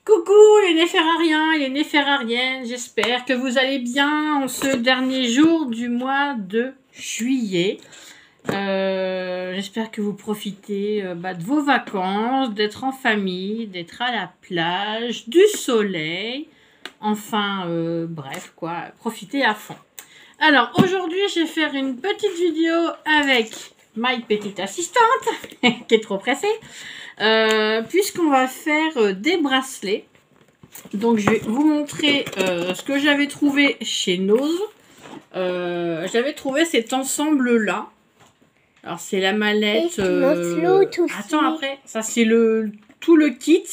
Coucou les néphérariens et les néphérariennes, j'espère que vous allez bien en ce dernier jour du mois de juillet. J'espère que vous profitez de vos vacances, d'être en famille, d'être à la plage, du soleil. Enfin, bref, quoi, profitez à fond. Alors, aujourd'hui, je vais faire une petite vidéo avec ma petite assistante, qui est trop pressée. Puisqu'on va faire des bracelets. Donc je vais vous montrer ce que j'avais trouvé chez Nose. J'avais trouvé cet ensemble là. Alors c'est la mallette. Attends, après ça c'est tout le kit.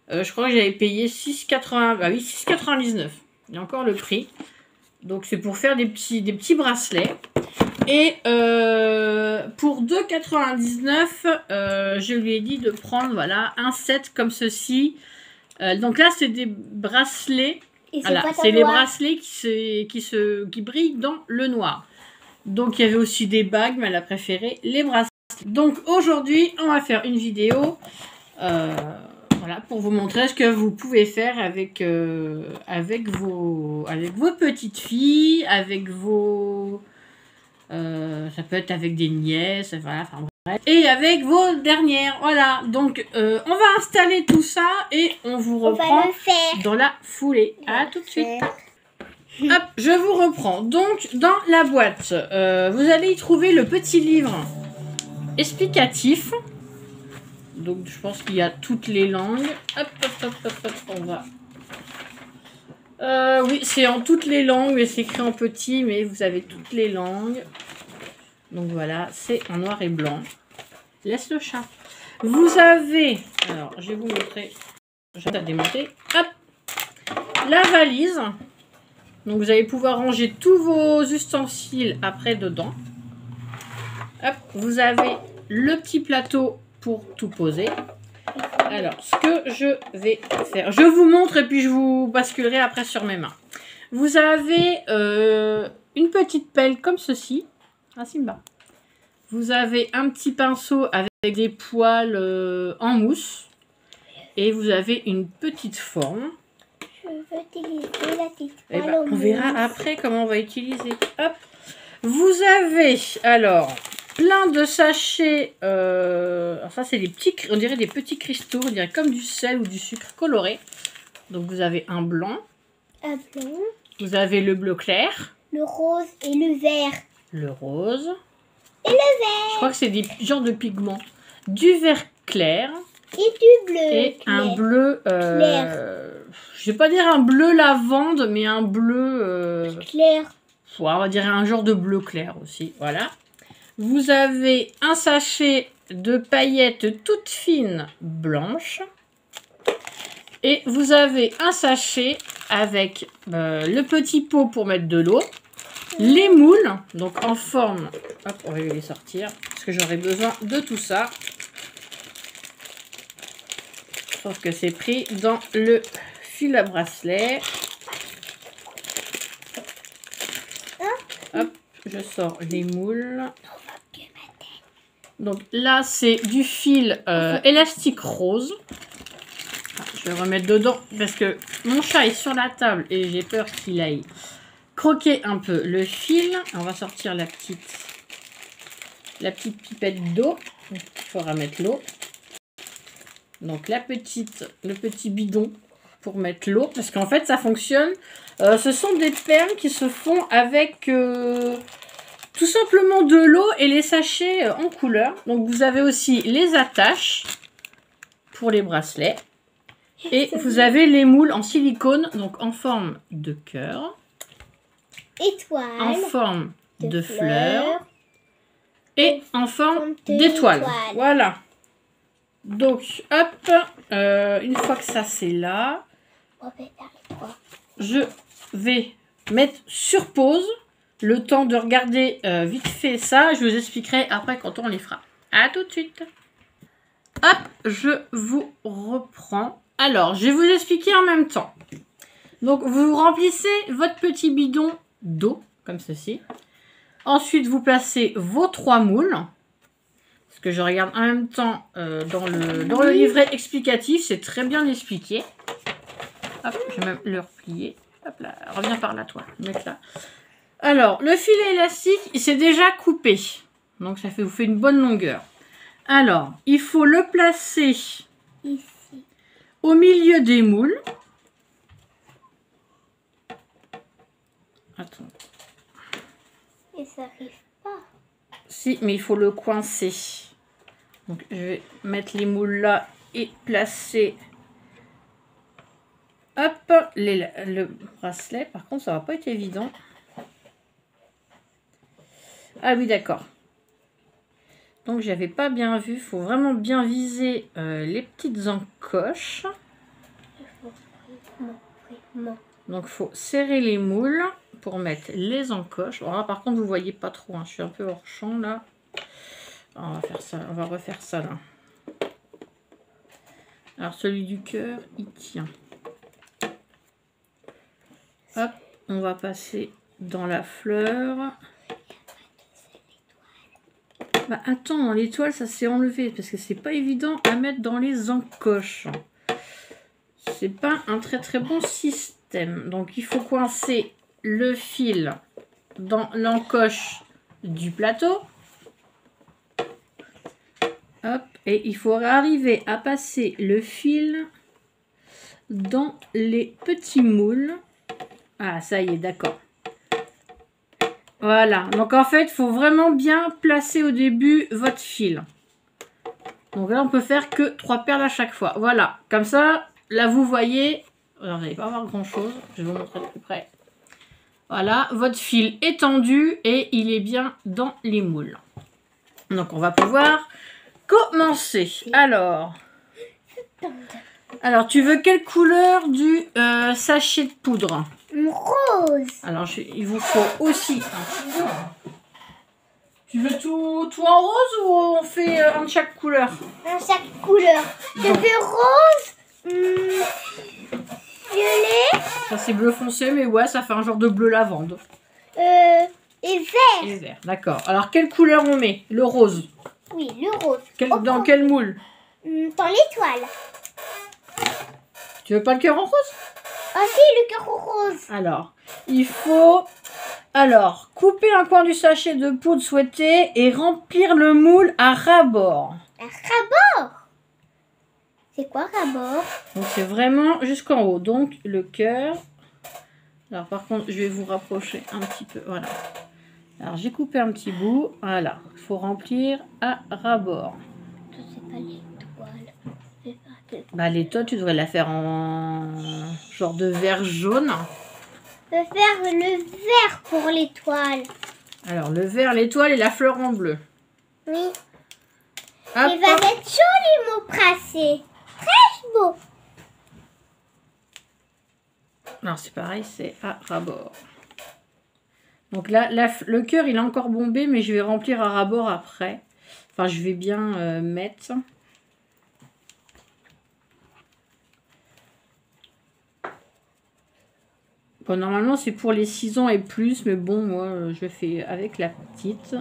Je crois que j'avais payé 6,80. Ah oui, 6,99. Il y a encore le prix. Donc c'est pour faire des petits bracelets. Et pour 2,99, je lui ai dit de prendre voilà, un set comme ceci. Donc là, c'est des bracelets. Voilà, c'est les bracelets qui brillent dans le noir. Donc il y avait aussi des bagues, mais elle a préféré les bracelets. Donc aujourd'hui, on va faire une vidéo voilà, pour vous montrer ce que vous pouvez faire avec vos petites filles, avec vos... ça peut être avec des nièces, voilà, enfin bref. Et avec vos dernières, voilà. Donc, on va installer tout ça et on vous reprend dans la foulée. À tout de suite. Hop, je vous reprends. Donc, dans la boîte, vous allez y trouver le petit livre explicatif. Donc, je pense qu'il y a toutes les langues. Hop, hop, hop, hop, hop, on va... oui, c'est en toutes les langues, mais c'est écrit en petit, mais vous avez toutes les langues. Donc voilà, c'est en noir et blanc. Laisse le chat. Vous avez, alors je vais vous montrer, je vais démonter. Hop, la valise. Donc vous allez pouvoir ranger tous vos ustensiles après dedans. Hop, vous avez le petit plateau pour tout poser. Alors, ce que je vais faire, je vous montre et puis je vous basculerai après sur mes mains. Vous avez une petite pelle comme ceci. Ah, Simba. Vous avez un petit pinceau avec des poils en mousse. Et vous avez une petite forme. Je veux utiliser la petite poêle en mousse. On verra après comment on va utiliser. Hop. Vous avez alors... plein de sachets, alors ça c'est des petits, on dirait des petits cristaux, on dirait comme du sel ou du sucre coloré. Donc vous avez un blanc. Un blanc. Vous avez le bleu clair. Le rose et le vert. Le rose. Et le vert. Je crois que c'est des genres de pigments. Du vert clair. Et du bleu et clair. Un bleu, je vais pas dire un bleu lavande, mais un bleu... clair. On va dire un genre de bleu clair aussi, voilà. Vous avez un sachet de paillettes toutes fines blanches. Et vous avez un sachet avec le petit pot pour mettre de l'eau. Les moules, donc en forme... Hop, on va les sortir, parce que j'aurai besoin de tout ça. Sauf que c'est pris dans le fil à bracelet. Hop, je sors les moules. Donc là, c'est du fil élastique rose. Je vais remettre dedans parce que mon chat est sur la table et j'ai peur qu'il aille croquer un peu le fil. On va sortir la petite pipette d'eau. Il faudra mettre l'eau. Donc le petit bidon pour mettre l'eau. Parce qu'en fait, ça fonctionne. Ce sont des perles qui se font avec... tout simplement de l'eau et les sachets en couleur. Donc vous avez aussi les attaches pour les bracelets. Et vous avez les moules en silicone, donc en forme de cœur. Étoile. En forme de fleurs. Et en forme d'étoile. Voilà. Donc, hop. Une fois que ça c'est là, je vais mettre sur pause. Le temps de regarder vite fait ça, je vous expliquerai après quand on les fera. A tout de suite. Hop, je vous reprends. Alors, je vais vous expliquer en même temps. Donc, vous remplissez votre petit bidon d'eau, comme ceci. Ensuite, vous placez vos 3 moules. Parce que je regarde en même temps dans le livret explicatif, c'est très bien expliqué. Hop, je vais même le replier. Hop là, reviens par là, toi. Mec là. Alors, le filet élastique, il s'est déjà coupé. Donc, ça vous fait une bonne longueur. Alors, il faut le placer Ici. au milieu des moules. Attends. Et ça arrive pas. Si, mais il faut le coincer. Donc, je vais mettre les moules là et placer... Hop, le bracelet. Par contre, ça va pas être évident. Ah oui, d'accord. Donc, j'avais pas bien vu. Il faut vraiment bien viser les petites encoches. Donc, il faut serrer les moules pour mettre les encoches. Alors là, par contre, vous voyez pas trop. Hein. Je suis un peu hors champ, là. Alors, on va faire ça. On va refaire ça, là. Alors, celui du cœur, il tient. Hop, on va passer dans la fleur. Bah attends, l'étoile ça s'est enlevé parce que c'est pas évident à mettre dans les encoches. C'est pas un très très bon système. Donc il faut coincer le fil dans l'encoche du plateau. Hop, et il faut arriver à passer le fil dans les petits moules. Ah, ça y est, d'accord. Voilà. Donc, en fait, il faut vraiment bien placer au début votre fil. Donc là, on peut faire que 3 perles à chaque fois. Voilà. Comme ça, là, vous voyez... Alors, vous n'allez pas voir grand-chose. Je vais vous montrer de plus près. Voilà. Votre fil est tendu et il est bien dans les moules. Donc, on va pouvoir commencer. Alors, tu veux quelle couleur du sachet de poudre ? Rose. Alors, il vous faut aussi Tu veux tout en rose ou on fait un de chaque couleur? Un chaque couleur. Je veux rose, violet. Ça, c'est bleu foncé, mais ouais, ça fait un genre de bleu lavande. Et vert. Et vert, d'accord. Alors, quelle couleur on met? Le rose. Oui, le rose. Dans quel moule? Dans l'étoile. Tu veux pas le cœur en rose? Ah si, le cœur rose. Alors, il faut... Alors, couper un coin du sachet de poudre souhaité et remplir le moule à ras-bord. Un rabord. C'est quoi rabord? Donc, c'est vraiment jusqu'en haut. Donc, le cœur. Alors, par contre, je vais vous rapprocher un petit peu. Voilà. Alors, j'ai coupé un petit bout. Voilà. Il faut remplir à ras-bord. Je sais pas l'étoile. Bah, l'étoile, tu devrais la faire en genre de vert jaune. Je vais faire le vert pour l'étoile. Alors, le vert, l'étoile et la fleur en bleu. Oui. Hop. Il va être joliment tracé. Très beau. Non, c'est pareil, c'est à ras-bord. Donc là, le cœur, il est encore bombé, mais je vais remplir à ras-bord après. Enfin, je vais bien mettre... Bon, normalement, c'est pour les 6 ans et plus, mais bon, moi, je fais avec la petite.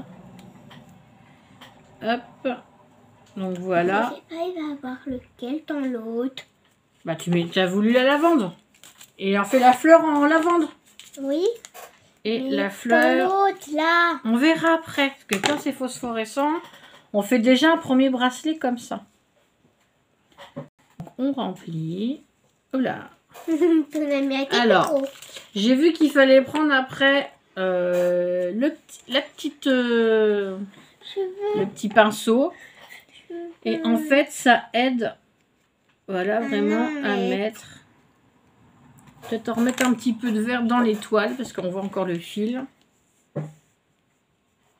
Hop. Donc, voilà. Je sais pas, il va avoir lequel dans l'autre. Bah, tu as voulu la lavande. Et on fait la fleur en lavande. Oui. Et Mais la fleur... dans l'autre, là. On verra après. Parce que quand c'est phosphorescent, on fait déjà un premier bracelet comme ça. Donc, on remplit. Oula. Alors, j'ai vu qu'il fallait prendre après le petit pinceau. Et en fait, ça aide, voilà, vraiment à mettre... Peut-être en remettre un petit peu de vert dans l'étoile, parce qu'on voit encore le fil.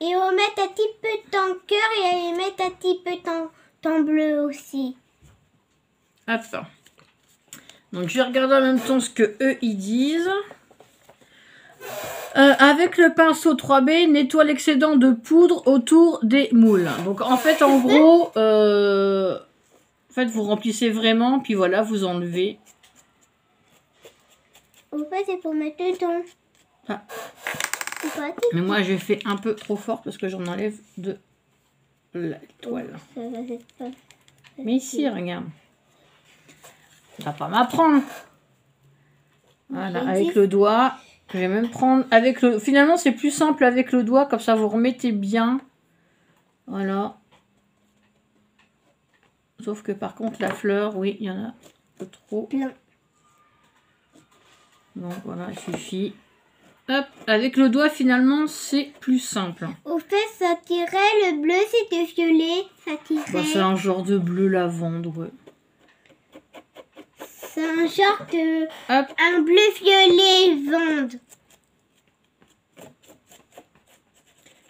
Et on met un petit peu de cœur et on met un petit peu de bleu aussi. Hop. Donc, je vais regarder en même temps ce que eux, ils disent. Avec le pinceau 3B, nettoie l'excédent de poudre autour des moules. Donc, en fait, en gros, vous remplissez vraiment, puis voilà, vous enlevez. En fait, c'est pour mettre dedans. Ah. Mais moi, j'ai fait un peu trop fort parce que j'en enlève de l'étoile. Ça va être pas... Mais ici, regarde. Tu vas pas m'apprendre. Voilà, avec le doigt. Je vais même prendre avec le... Finalement, c'est plus simple avec le doigt. Comme ça, vous remettez bien. Voilà. Sauf que par contre, la fleur, oui, il y en a un peu trop. Plein. Donc voilà, il suffit. Hop, avec le doigt, finalement, c'est plus simple. Au fait, ça tirait le bleu, c'était violet. Ça tirait. Bah, c'est un genre de bleu lavande, ouais. C'est un genre de... Hop. Un bleu violet vande.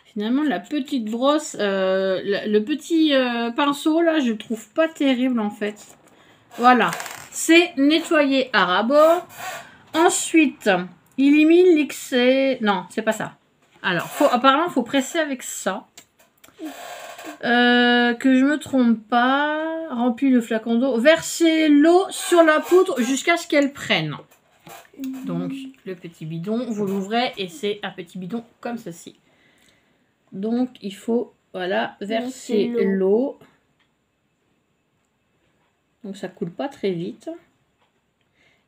Finalement, la petite brosse, le petit pinceau, là, je trouve pas terrible, en fait. Voilà. C'est nettoyer à ras-bord. Ensuite, élimine l'excès... Non, c'est pas ça. Alors, apparemment, il faut presser avec ça. Que je me trompe pas. Remplis le flacon d'eau. Versez l'eau sur la poudre jusqu'à ce qu'elle prenne. Donc, le petit bidon, vous l'ouvrez et c'est un petit bidon comme ceci. Donc, il faut, voilà, verser l'eau. Donc, ça coule pas très vite.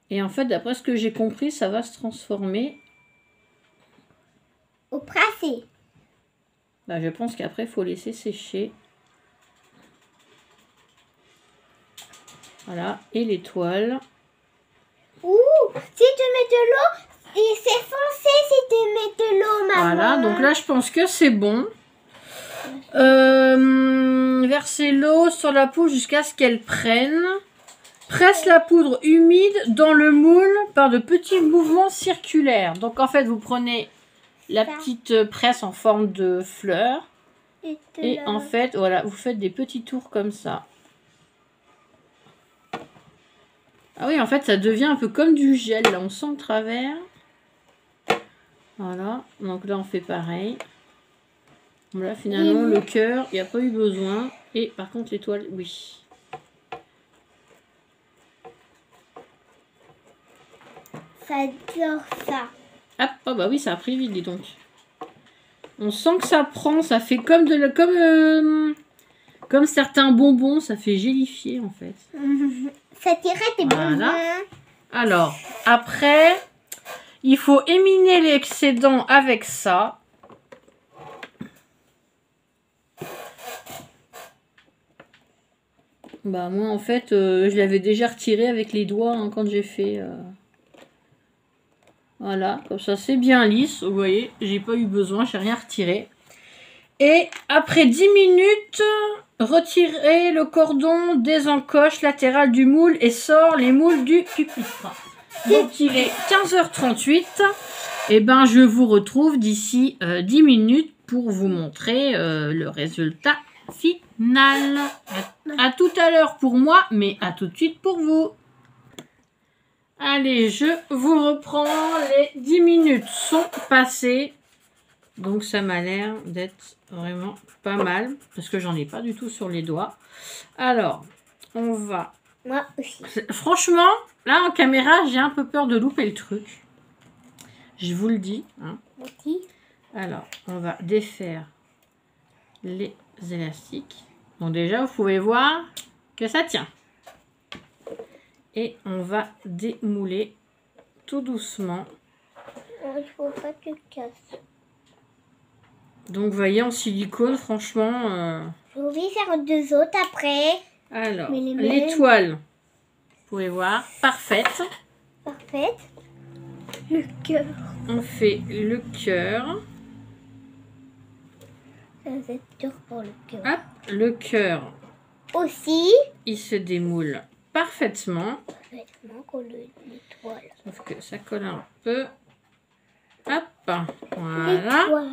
Et en fait, d'après ce que j'ai compris, ça va se transformer. Au pressé. Bah, je pense qu'après, il faut laisser sécher. Voilà, et l'étoile. Ouh, si tu mets de l'eau, et c'est foncé si tu mets de l'eau, maman. Voilà, donc là, je pense que c'est bon. Versez l'eau sur la poudre jusqu'à ce qu'elle prenne. Presse la poudre humide dans le moule par de petits mouvements circulaires. Donc, en fait, vous prenez la petite presse en forme de fleur. Et en fait, voilà, vous faites des petits tours comme ça. Ah oui, en fait, ça devient un peu comme du gel. Là, on sent le travers. Voilà. Donc là, on fait pareil. Voilà, finalement, le cœur, il n'y a pas eu besoin. Et par contre, l'étoile, oui. Ça adore ça. Hop, oh bah oui, ça a pris vite, dis donc. On sent que ça prend, ça fait comme comme certains bonbons, ça fait gélifier en fait. Ça tirait tes bonbons. Alors, après, il faut éliminer l'excédent avec ça. Bah moi en fait, je l'avais déjà retiré avec les doigts hein, quand j'ai fait... Voilà, comme ça c'est bien lisse, vous voyez, j'ai pas eu besoin, j'ai rien retiré. Et après 10 minutes, retirez le cordon des encoches latérales du moule et sort les moules du pupitre. Donc il est 15h38, et ben je vous retrouve d'ici 10 minutes pour vous montrer le résultat final. À tout à l'heure pour moi, mais à tout de suite pour vous. Allez, je vous reprends. Les 10 minutes sont passées. Donc, ça m'a l'air d'être vraiment pas mal. Parce que j'en ai pas du tout sur les doigts. Alors, on va... Moi aussi. Franchement, là, en caméra, j'ai un peu peur de louper le truc. Je vous le dis. Hein. Aussi. Alors, on va défaire les élastiques. Donc, déjà, vous pouvez voir que ça tient. Et on va démouler tout doucement. Il ne faut pas que tu casses. Donc, vous voyez, en silicone, franchement... Je vais faire deux autres après. Alors, l'étoile, vous pouvez voir, parfaite. Parfaite. Le cœur. On fait le cœur. Ça va être dur pour le cœur. Hop, le cœur. Aussi. Il se démoule parfaitement. Parfaitement comme l'étoile. Sauf que ça colle un peu. Hop, voilà. L'étoile.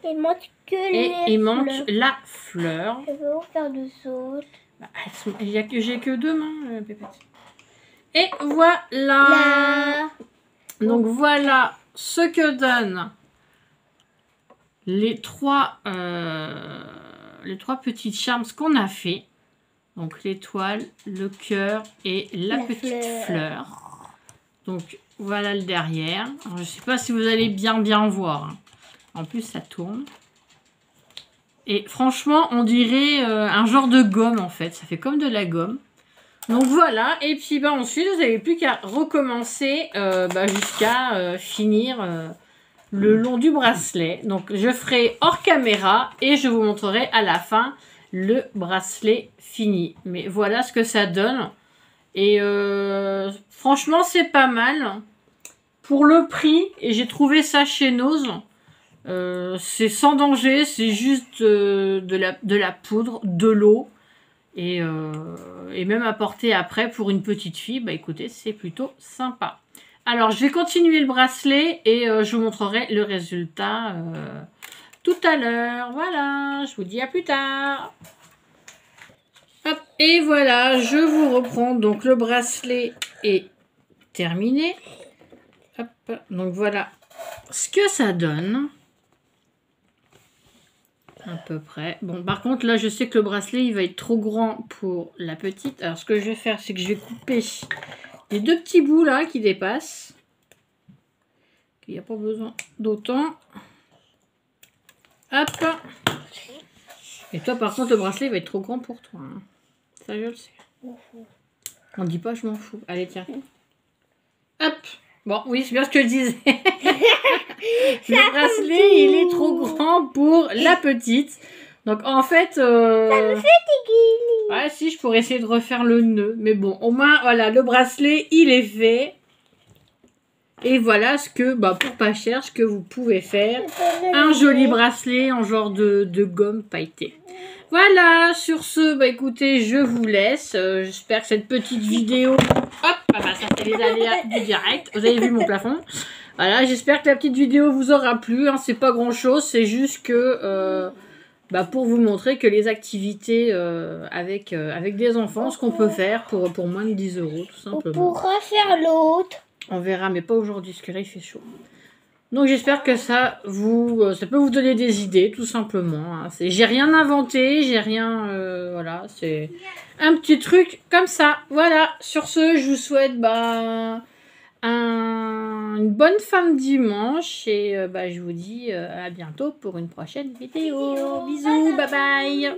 Il manque que Et les il manque fleurs. la fleur. Je vais vous faire deux autres. Bah, j'ai que deux mains, Pépette. Et voilà. Là. Donc voilà ce que donnent les trois petites charms qu'on a fait. Donc l'étoile, le cœur et la petite fleur. Donc voilà le derrière. Alors, je ne sais pas si vous allez bien voir. Hein. En plus ça tourne. Et franchement, on dirait un genre de gomme en fait. Ça fait comme de la gomme. Donc voilà. Et puis bah, ensuite, vous n'avez plus qu'à recommencer jusqu'à finir le long du bracelet. Donc je ferai hors caméra et je vous montrerai à la fin le bracelet fini. Mais voilà ce que ça donne. Et franchement, c'est pas mal. Pour le prix, et j'ai trouvé ça chez Nose. C'est sans danger, c'est juste de la poudre, de l'eau. Et même à porter après pour une petite fille, bah écoutez, c'est plutôt sympa. Alors, je vais continuer le bracelet et je vous montrerai le résultat tout à l'heure. Voilà, je vous dis à plus tard. Hop, et voilà, je vous reprends. Donc, le bracelet est terminé. Hop, donc voilà ce que ça donne. À peu près. Bon, par contre, là, je sais que le bracelet, il va être trop grand pour la petite. Alors, ce que je vais faire, c'est que je vais couper les deux petits bouts, là, qui dépassent. Il n'y a pas besoin d'autant. Hop. Et toi, par contre, le bracelet, il va être trop grand pour toi. Hein. Ça, je le sais. On dit pas, je m'en fous. Allez, tiens. Hop. Bon, oui, c'est bien ce que je disais. Le bracelet, il est trop grand pour la petite. Donc, en fait... Ça me fait tigui. Ouais, si, je pourrais essayer de refaire le nœud. Mais bon, au moins, voilà, le bracelet, il est fait. Et voilà ce que, bah, pour pas cher, ce que vous pouvez faire. Un joli bracelet en genre de gomme pailletée. Voilà, sur ce, bah écoutez, je vous laisse. J'espère que cette petite vidéo... Hop, bah, ça c'est les aléas du direct. Vous avez vu mon plafond. Voilà, j'espère que la petite vidéo vous aura plu. Hein, c'est pas grand chose, c'est juste que... pour vous montrer que les activités avec des enfants, ce qu'on peut faire pour moins de 10 €, tout simplement. On pourra faire l'autre. On verra, mais pas aujourd'hui, parce que là, il fait chaud. Donc, j'espère que ça peut vous donner des idées, tout simplement. Hein. J'ai rien inventé, j'ai rien... voilà, c'est un petit truc comme ça. Voilà, sur ce, je vous souhaite une bonne fin de dimanche. Et je vous dis à bientôt pour une prochaine vidéo. Bisous, bye bye.